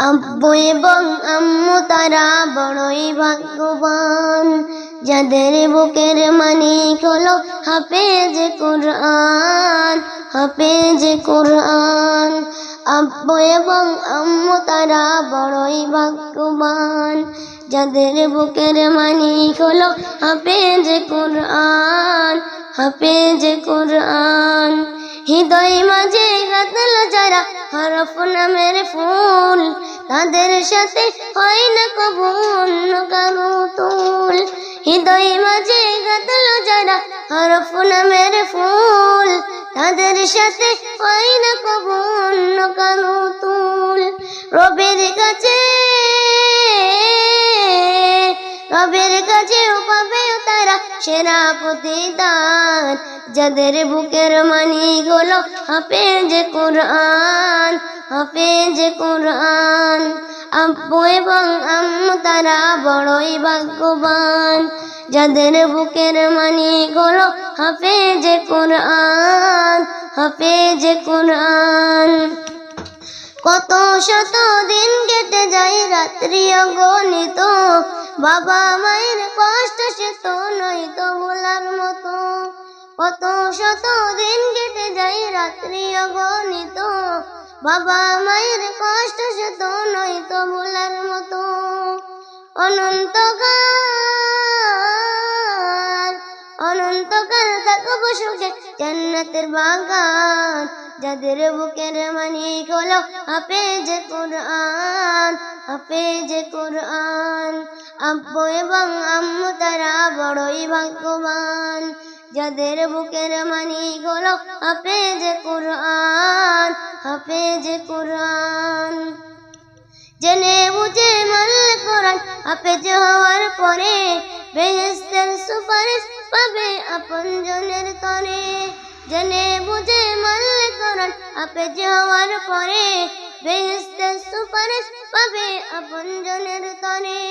আব্বু এবং আম্মু তারা বড়ই ভাগ্যবান, যাদের বুকের মানিক হলো হাফেজ কুরআন, হাফেজ কুরআন। আব্বু এবং আম্মু তারা বড়ই ভাগ্যবান, যাদের বুকের মানিক হলো হাফেজ কুরআন, হাফেজ কুরআন। হৃদয় মাঝে গাঁথল যারা হরফ নামের ফুল, তাদের সাথে হয় না কবু অন্য কারো তুল। হৃদয় মাঝে গাঁথল যারা হরফ নামের ফুল, তাদের সাথে হয় না কবু অন্য কারো তুল। রবের কাছে, রবের কাছেও পাবে তারা সেরা প্রতিদান, যাদের বুকের মানিক হলো হাফেজ কুরআন, হাফেজ কুরআন। আব্বু এবং আম্মু তারা বড়ই ভাগ্যবান, যাদের বুকের মানিক হলো হাফেজ কুরআন, হাফেজ কুরআন। কত শত দিন কেটে যায় রাত্রি অগণিত, বাবা মায়ের কষ্ট সে তো নয় তো ভোলার মতো। কত শত দিন কেটে যায় রাত্রি অগণিত, বাবা মায়ের কষ্ট সে তো নয় তো ভোলার মতো। অনন্তকাল, অনন্তকাল থাকবো সুখে জান্নাতের বাগান, যাদের বুকের মানিক হলো হাফেজ কুরআন, হাফেজ কুরআন। আব্বু এবং আম্মু তারা বড়ই ভাগ্যবান, যাদের বুকের মানিক হলো হাফেজ কুরআন, হাফেজ কুরআন। জেনে বুঝে মানলে কোরআন হাফেজ হওয়ার পরে, বেহেশতের সুপারিশ পাবে আপনজনের তরে। জেনে বুঝে মানলে কোরআন হাফেজ হওয়ার পরে, বেহেশতের সুপারিশ পাবে আপনজনের তরে।